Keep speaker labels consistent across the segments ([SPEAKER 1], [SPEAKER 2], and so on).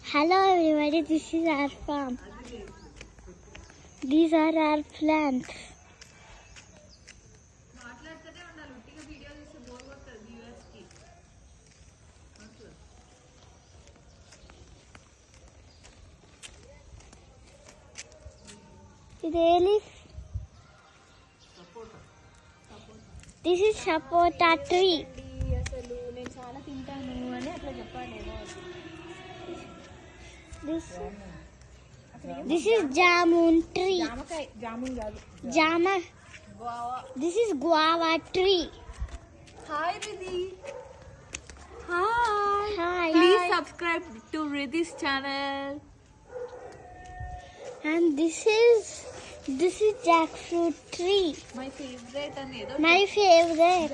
[SPEAKER 1] Hello everybody, this is our farm. These are our plants. This is sapota tree. This is jamun tree. This is guava tree.
[SPEAKER 2] Hi Ridhi.
[SPEAKER 1] Hi.
[SPEAKER 2] Please subscribe to Ridhi's channel.
[SPEAKER 1] And this is jackfruit tree.
[SPEAKER 2] My favorite and
[SPEAKER 1] My favorite.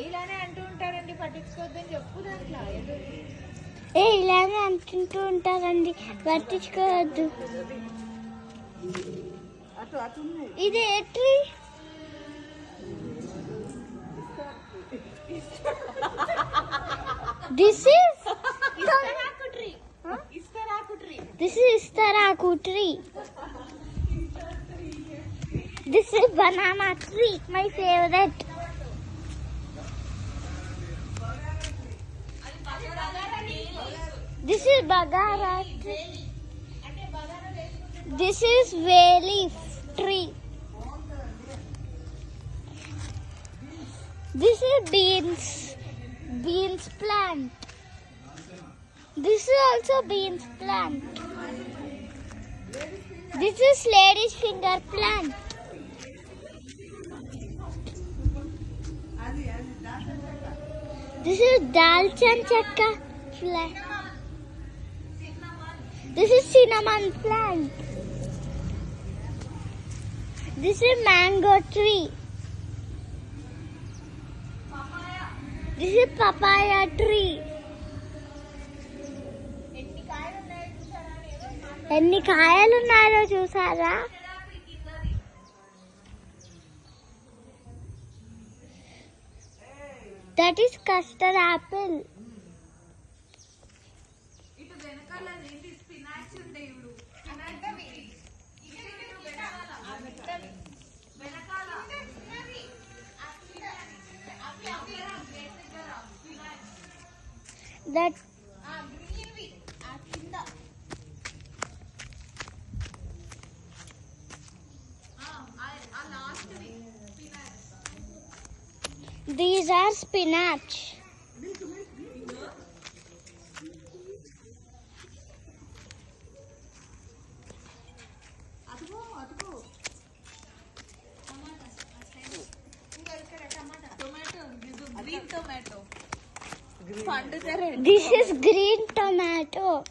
[SPEAKER 2] ఇలానే అంటూ ఉంటారండి, పట్టించుకోవద్దని చెప్పు. దాంట్లో
[SPEAKER 1] ఇలానే అంటుంటూ ఉంటారండి, పట్టించుకోవద్దు. ఇది ఏ ట్రీ? This is
[SPEAKER 2] ఇస్తరాకు tree.
[SPEAKER 1] This is istaraku tree. This is banana tree, my favorite. This is bagara tree. This is bay leaf tree. This is beans plant. This is also beans plant. This is lady's finger plant. This is dalchan chakka plant. This is cinnamon plant. This is mango tree. This is papaya tree. ఎన్ని కాయలు ఉన్నాయో చూసారా? That is custard apple. That these are spinach.
[SPEAKER 2] green tomato.
[SPEAKER 1] This is green tomato.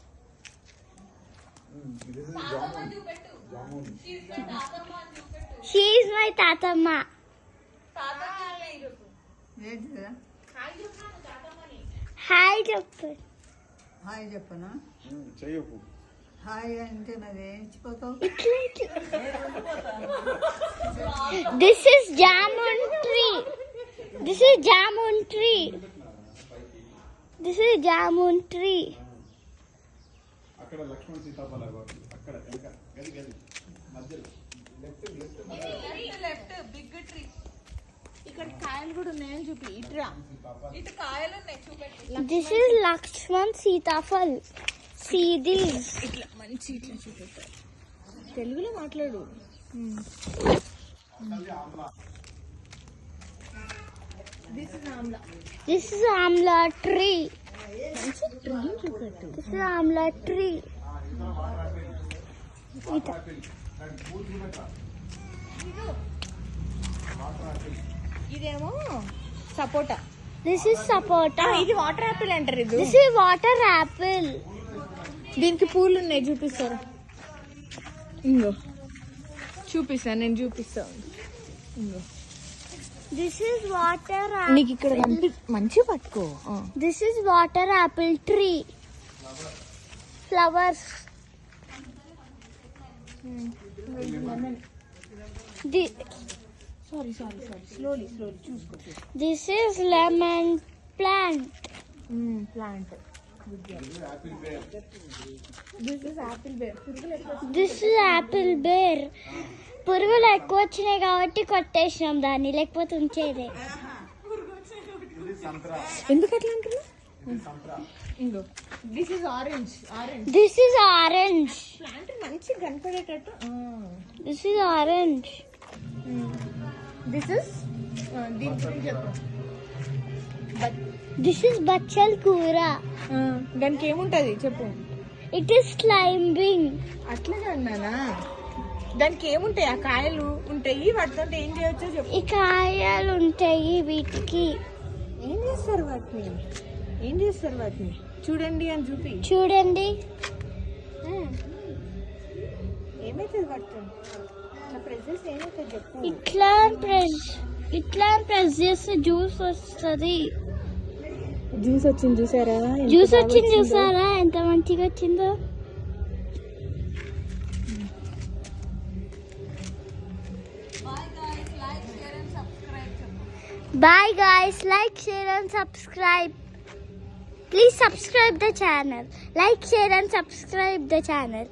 [SPEAKER 1] She is my tatamma. Hi చెప్పు.
[SPEAKER 3] Hi చెప్పనా?
[SPEAKER 4] చెయ్యకు.
[SPEAKER 3] Hi అంటే మరి ఏంచిపోతావు?
[SPEAKER 1] This is jamun tree. This is jamun tree. This is jamun tree.
[SPEAKER 4] అక్కడ లక్ష్మణ సీతాఫల అక్కడ వెనక గది గది మధ్యలో
[SPEAKER 2] లెఫ్ట్ బిగ్ ట్రీ. ఇక్కడ కాయలు కూడా ఉన్నాయని చూపి. ఇటు కాయలు ఉన్నాయి చూపెట్టి.
[SPEAKER 1] This is Lakshman Sitafal. See this.
[SPEAKER 2] ఇట్లా మంచి ఇట్లా చూపెట్టారు. తెలుగులో మాట్లాడు. This is amla.
[SPEAKER 1] This is amla tree.
[SPEAKER 2] మంచి ట్రీ చూపెట్టు.
[SPEAKER 1] This is amla tree.
[SPEAKER 2] ఇదేమో సపోటా.
[SPEAKER 1] This is sapota.
[SPEAKER 2] ఇది వాటర్ యాపిల్ అంటారు. ఇది
[SPEAKER 1] This is water apple.
[SPEAKER 2] దీనికి పూలు ఉన్నాయి, చూపిస్తారా? ఇంగో చూపిస్తాను, నేను చూపిస్తాను. ఇంగో
[SPEAKER 1] This is water apple.
[SPEAKER 2] నీకు ఇక్కడ మంచి పట్టుకో.
[SPEAKER 1] This is water apple tree. Flowers.
[SPEAKER 2] Sorry slowly చూసుకో.
[SPEAKER 1] This is lemon plant.
[SPEAKER 2] Plant.
[SPEAKER 4] Apple ber.
[SPEAKER 2] This is apple ber. పురుగులు ఎక్కువ
[SPEAKER 1] దిస్ ఇస్ యాపిల్ బేర్. పురుగులు ఎక్కువ వచ్చినాయి కాబట్టి కొట్టేసినాం దాన్ని, లేకపోతే ఉంచేదే.
[SPEAKER 4] ఇది సంత్రా.
[SPEAKER 2] ఎందుకు అట్లా అంటున్నా?
[SPEAKER 4] ఇది సంత్రా.
[SPEAKER 2] ఇంకో this is orange.
[SPEAKER 1] This is orange.
[SPEAKER 2] Plant మంచిగా కనపడేటట్టు.
[SPEAKER 1] This is orange.
[SPEAKER 2] This is దీని గురించి చెప్పు.
[SPEAKER 1] దిస్ ఇస్ బచ్చల్ కూర.
[SPEAKER 2] దానికి ఏముంటది చెప్పు.
[SPEAKER 1] It is climbing.
[SPEAKER 2] అట్లాగే అన్నానా? దానికి ఏముంటాయి? ఆ కాయలు ఉంటాయి, వాటితో ఏం చేయొచ్చో చెప్పు.
[SPEAKER 1] ఈ కాయలు ఉంటాయి వీటికి.
[SPEAKER 2] ఏం చేస్తారు వాటిని? చూడండి అని చూపి.
[SPEAKER 1] చూడండి.
[SPEAKER 2] ఏమైతుంది వాటితో? నా ప్రెసెన్స్ ఏమైతుంది చెప్పు.
[SPEAKER 1] ఇట్లా ప్రెస్ చేస్తే జ్యూస్ వస్తుంది.
[SPEAKER 2] జ్యూస్ వచ్చింది చూసారా?
[SPEAKER 1] చూసారా ఎంత మంచిగా వచ్చిందో. Bye guys, like, share and subscribe. Please subscribe the channel. Like, share and subscribe the channel.